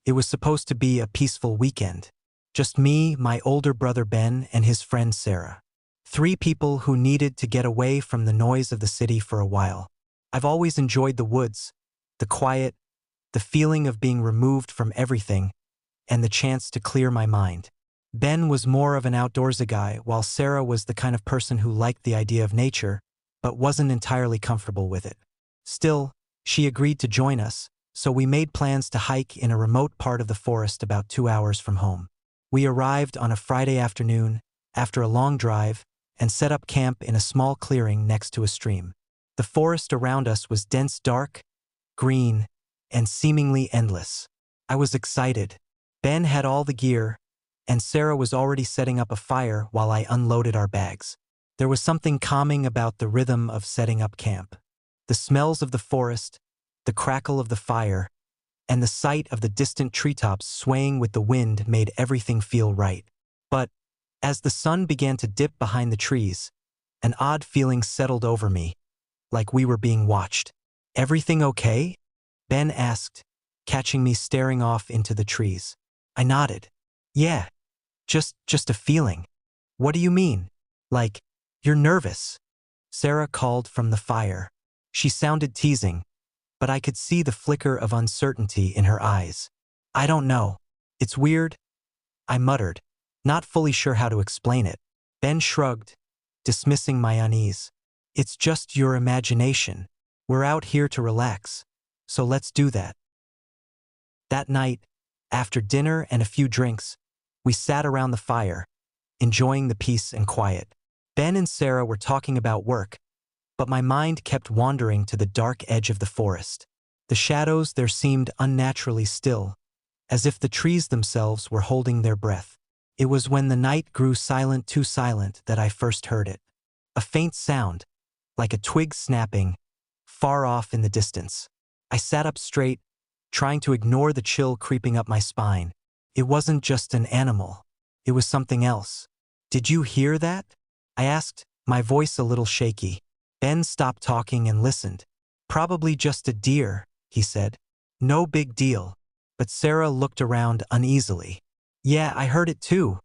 It was supposed to be a peaceful weekend. Just me, my older brother Ben, and his friend Sarah. 3 people who needed to get away from the noise of the city for a while. I've always enjoyed the woods, the quiet, the feeling of being removed from everything, and the chance to clear my mind. Ben was more of an outdoorsy guy, while Sarah was the kind of person who liked the idea of nature, but wasn't entirely comfortable with it. Still, she agreed to join us, so we made plans to hike in a remote part of the forest about 2 hours from home. We arrived on a Friday afternoon, after a long drive, and set up camp in a small clearing next to a stream. The forest around us was dense, dark, green, and seemingly endless. I was excited. Ben had all the gear, and Sarah was already setting up a fire while I unloaded our bags. There was something calming about the rhythm of setting up camp. The smells of the forest, the crackle of the fire, and the sight of the distant treetops swaying with the wind made everything feel right. But, as the sun began to dip behind the trees, an odd feeling settled over me, like we were being watched. "Everything okay?" Ben asked, catching me staring off into the trees. I nodded. "Yeah, just a feeling." "What do you mean?" "Like, you're nervous," Sarah called from the fire. She sounded teasing, but I could see the flicker of uncertainty in her eyes. "I don't know. It's weird," I muttered, not fully sure how to explain it. Ben shrugged, dismissing my unease. "It's just your imagination. We're out here to relax, so let's do that." That night, after dinner and a few drinks, we sat around the fire, enjoying the peace and quiet. Ben and Sarah were talking about work, but my mind kept wandering to the dark edge of the forest. The shadows there seemed unnaturally still, as if the trees themselves were holding their breath. It was when the night grew silent, too silent, that I first heard it. A faint sound, like a twig snapping, far off in the distance. I sat up straight, trying to ignore the chill creeping up my spine. It wasn't just an animal. It was something else. "Did you hear that?" I asked, my voice a little shaky. Ben stopped talking and listened. "Probably just a deer," he said. "No big deal." But Sarah looked around uneasily. "Yeah, I heard it too,"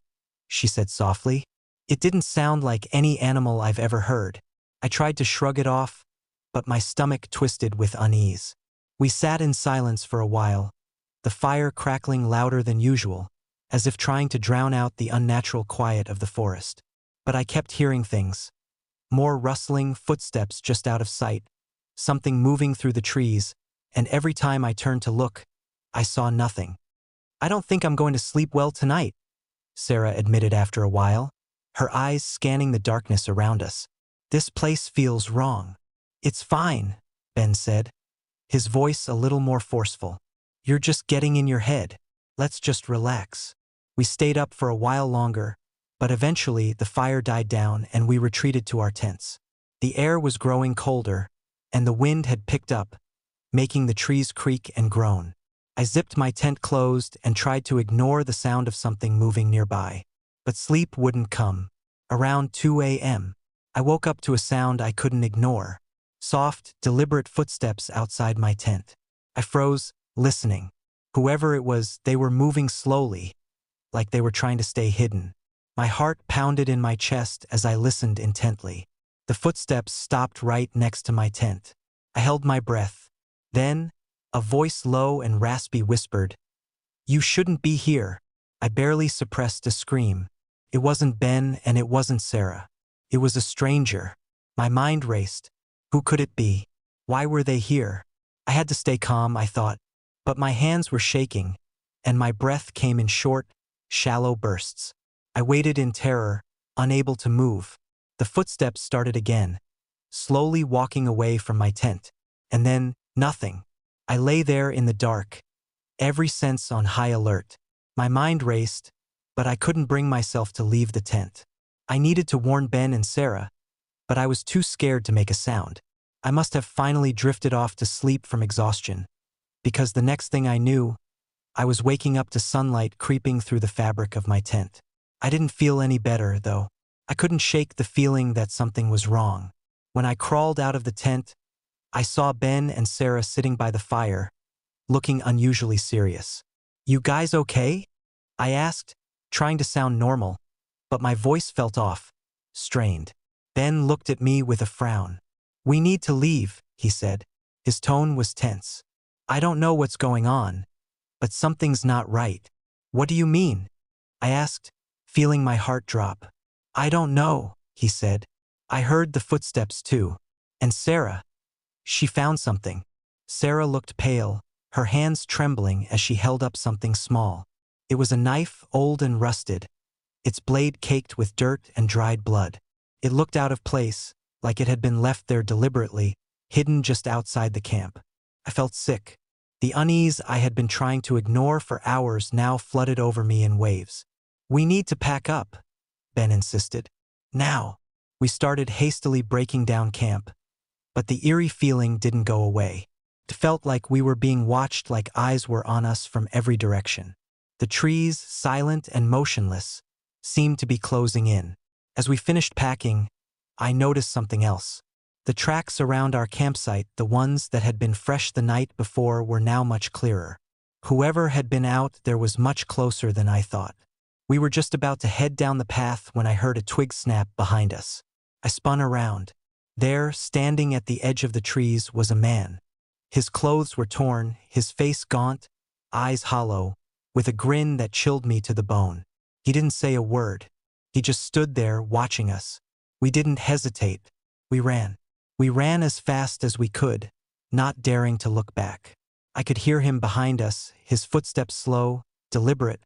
she said softly. "It didn't sound like any animal I've ever heard." I tried to shrug it off, but my stomach twisted with unease. We sat in silence for a while, the fire crackling louder than usual, as if trying to drown out the unnatural quiet of the forest. But I kept hearing things. More rustling footsteps just out of sight, something moving through the trees, and every time I turned to look, I saw nothing. "I don't think I'm going to sleep well tonight," Sarah admitted after a while, her eyes scanning the darkness around us. "This place feels wrong." "It's fine," Ben said, his voice a little more forceful. "You're just getting in your head. Let's just relax." We stayed up for a while longer, but eventually the fire died down and we retreated to our tents. The air was growing colder, and the wind had picked up, making the trees creak and groan. I zipped my tent closed and tried to ignore the sound of something moving nearby. But sleep wouldn't come. Around 2 a.m., I woke up to a sound I couldn't ignore. Soft, deliberate footsteps outside my tent. I froze, listening. Whoever it was, they were moving slowly, like they were trying to stay hidden. My heart pounded in my chest as I listened intently. The footsteps stopped right next to my tent. I held my breath. Then, a voice low and raspy whispered, "You shouldn't be here." I barely suppressed a scream. It wasn't Ben and it wasn't Sarah. It was a stranger. My mind raced. Who could it be? Why were they here? I had to stay calm, I thought, but my hands were shaking, and my breath came in short, shallow bursts. I waited in terror, unable to move. The footsteps started again, slowly walking away from my tent. And then, nothing. I lay there in the dark, every sense on high alert. My mind raced, but I couldn't bring myself to leave the tent. I needed to warn Ben and Sarah, but I was too scared to make a sound. I must have finally drifted off to sleep from exhaustion, because the next thing I knew, I was waking up to sunlight creeping through the fabric of my tent. I didn't feel any better, though. I couldn't shake the feeling that something was wrong. When I crawled out of the tent, I saw Ben and Sarah sitting by the fire, looking unusually serious. "You guys okay?" I asked, trying to sound normal, but my voice felt off, strained. Ben looked at me with a frown. "We need to leave," he said. His tone was tense. "I don't know what's going on, but something's not right." "What do you mean?" I asked, feeling my heart drop. "I don't know," he said. "I heard the footsteps too. And Sarah, she found something." Sarah looked pale, her hands trembling as she held up something small. It was a knife, old and rusted, its blade caked with dirt and dried blood. It looked out of place, like it had been left there deliberately, hidden just outside the camp. I felt sick. The unease I had been trying to ignore for hours now flooded over me in waves. "We need to pack up," Ben insisted. "Now." We started hastily breaking down camp, but the eerie feeling didn't go away. It felt like we were being watched, like eyes were on us from every direction. The trees, silent and motionless, seemed to be closing in. As we finished packing, I noticed something else. The tracks around our campsite, the ones that had been fresh the night before, were now much clearer. Whoever had been out there was much closer than I thought. We were just about to head down the path when I heard a twig snap behind us. I spun around. There, standing at the edge of the trees, was a man. His clothes were torn, his face gaunt, eyes hollow, with a grin that chilled me to the bone. He didn't say a word. He just stood there watching us. We didn't hesitate. We ran. We ran as fast as we could, not daring to look back. I could hear him behind us, his footsteps slow, deliberate,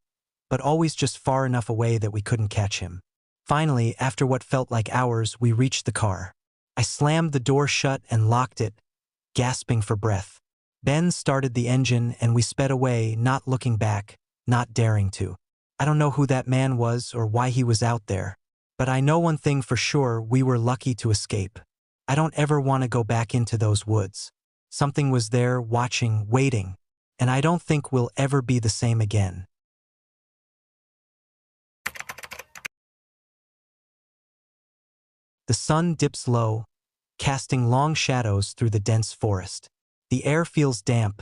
but always just far enough away that we couldn't catch him. Finally, after what felt like hours, we reached the car. I slammed the door shut and locked it, gasping for breath. Ben started the engine and we sped away, not looking back, not daring to. I don't know who that man was or why he was out there, but I know one thing for sure: we were lucky to escape. I don't ever want to go back into those woods. Something was there, watching, waiting, and I don't think we'll ever be the same again. The sun dips low, casting long shadows through the dense forest. The air feels damp,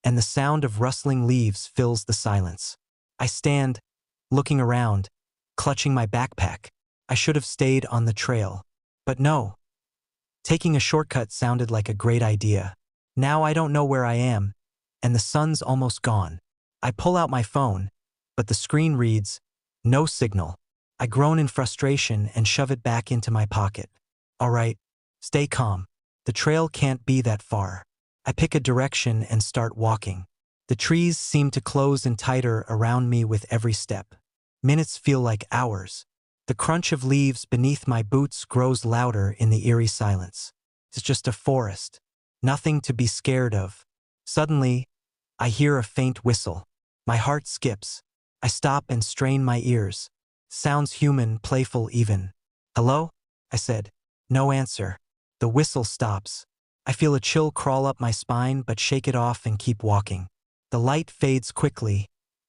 and the sound of rustling leaves fills the silence. I stand, looking around, clutching my backpack. I should have stayed on the trail. But no. Taking a shortcut sounded like a great idea. Now I don't know where I am, and the sun's almost gone. I pull out my phone, but the screen reads, "No signal." I groan in frustration and shove it back into my pocket. "All right, stay calm. The trail can't be that far." I pick a direction and start walking. The trees seem to close in tighter around me with every step. Minutes feel like hours. The crunch of leaves beneath my boots grows louder in the eerie silence. It's just a forest. Nothing to be scared of. Suddenly, I hear a faint whistle. My heart skips. I stop and strain my ears. Sounds human, playful even. "Hello?" I said. No answer. The whistle stops. I feel a chill crawl up my spine but shake it off and keep walking. The light fades quickly,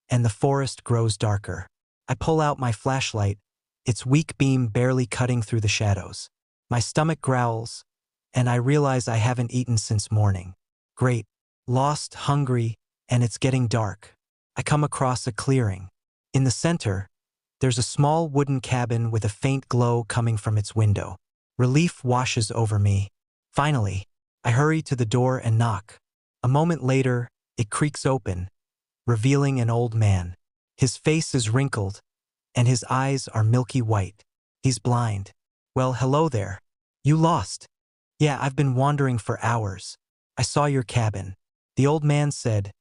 and the forest grows darker. I pull out my flashlight, its weak beam barely cutting through the shadows. My stomach growls, and I realize I haven't eaten since morning. Great. Lost, hungry, and it's getting dark. I come across a clearing. In the center, there's a small wooden cabin with a faint glow coming from its window. Relief washes over me. Finally, I hurry to the door and knock. A moment later, it creaks open, revealing an old man. His face is wrinkled, and his eyes are milky white. He's blind. "Well, hello there. You lost?" "Yeah, I've been wandering for hours. I saw your cabin." The old man said,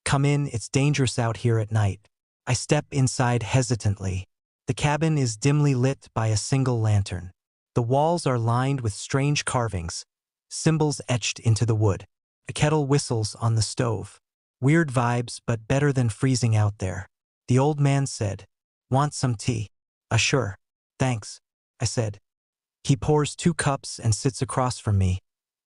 "Come in, it's dangerous out here at night." I step inside hesitantly. The cabin is dimly lit by a single lantern. The walls are lined with strange carvings, symbols etched into the wood. A kettle whistles on the stove. Weird vibes, but better than freezing out there. The old man said, "Want some tea?" Sure. Thanks," I said. He pours 2 cups and sits across from me,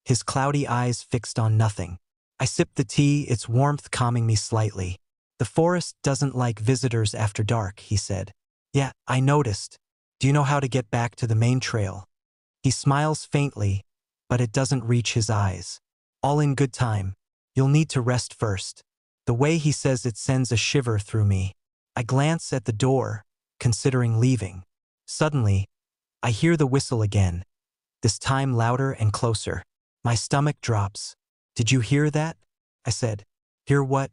his cloudy eyes fixed on nothing. I sip the tea, its warmth calming me slightly. "The forest doesn't like visitors after dark," he said. "Yeah, I noticed. Do you know how to get back to the main trail?" He smiles faintly, but it doesn't reach his eyes. "All in good time. You'll need to rest first." The way he says it sends a shiver through me. I glance at the door, considering leaving. Suddenly, I hear the whistle again, this time louder and closer. My stomach drops. "Did you hear that?" I said. "Hear what?"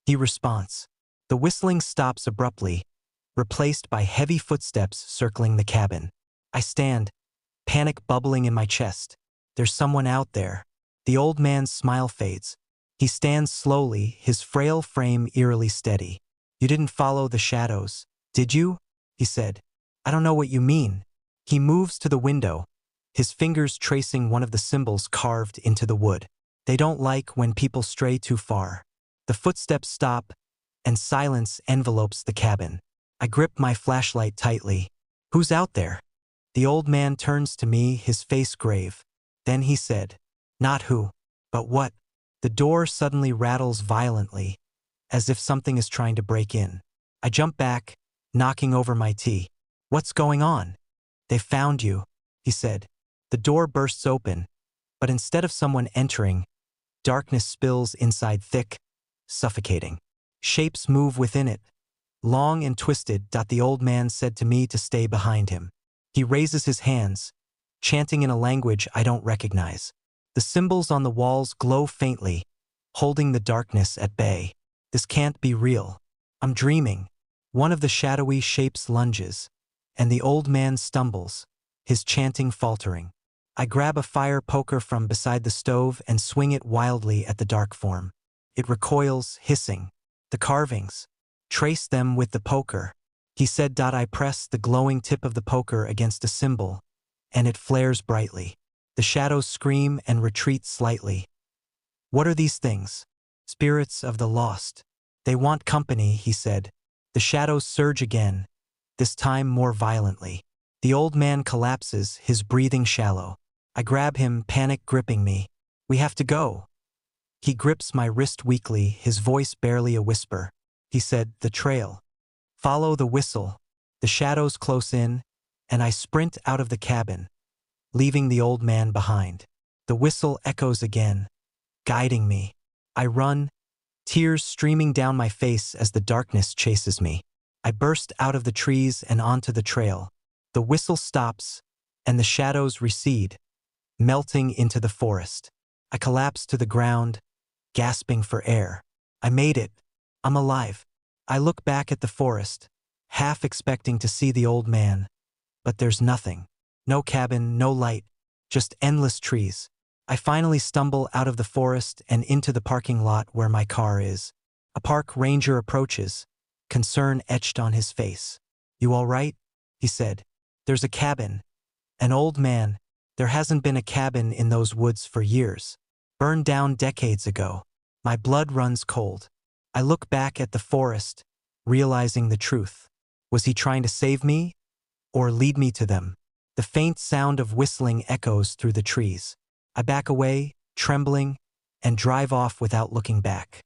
he responds. The whistling stops abruptly, replaced by heavy footsteps circling the cabin. I stand, panic bubbling in my chest. There's someone out there. The old man's smile fades. He stands slowly, his frail frame eerily steady. "You didn't follow the shadows, did you?" he said. "I don't know what you mean." He moves to the window, his fingers tracing one of the symbols carved into the wood. "They don't like when people stray too far." The footsteps stop, and silence envelopes the cabin. I grip my flashlight tightly. "Who's out there?" The old man turns to me, his face grave. Then he said, "Not who, but what." The door suddenly rattles violently, as if something is trying to break in. I jump back, knocking over my tea. "What's going on?" "They found you," he said. The door bursts open, but instead of someone entering, darkness spills inside thick, suffocating. Shapes move within it, long and twisted. The old man said to me to stay behind him. He raises his hands, chanting in a language I don't recognize. The symbols on the walls glow faintly, holding the darkness at bay. This can't be real. I'm dreaming. One of the shadowy shapes lunges, and the old man stumbles, his chanting faltering. I grab a fire poker from beside the stove and swing it wildly at the dark form. It recoils, hissing. "The carvings. Trace them with the poker," he said. I press the glowing tip of the poker against a symbol, and it flares brightly. The shadows scream and retreat slightly. "What are these things?" "Spirits of the lost. They want company," he said. The shadows surge again, this time more violently. The old man collapses, his breathing shallow. I grab him, panic gripping me. "We have to go." He grips my wrist weakly, his voice barely a whisper. He said, "The trail. Follow the whistle." The shadows close in, and I sprint out of the cabin, leaving the old man behind. The whistle echoes again, guiding me. I run, tears streaming down my face as the darkness chases me. I burst out of the trees and onto the trail. The whistle stops, and the shadows recede, melting into the forest. I collapse to the ground, gasping for air. I made it. I'm alive. I look back at the forest, half expecting to see the old man, but there's nothing. No cabin, no light, just endless trees. I finally stumble out of the forest and into the parking lot where my car is. A park ranger approaches, concern etched on his face. "You all right?" he said. "There's a cabin." An old man. There hasn't been a cabin in those woods for years. Burned down decades ago. My blood runs cold. I look back at the forest, realizing the truth. Was he trying to save me, or lead me to them? The faint sound of whistling echoes through the trees. I back away, trembling, and drive off without looking back.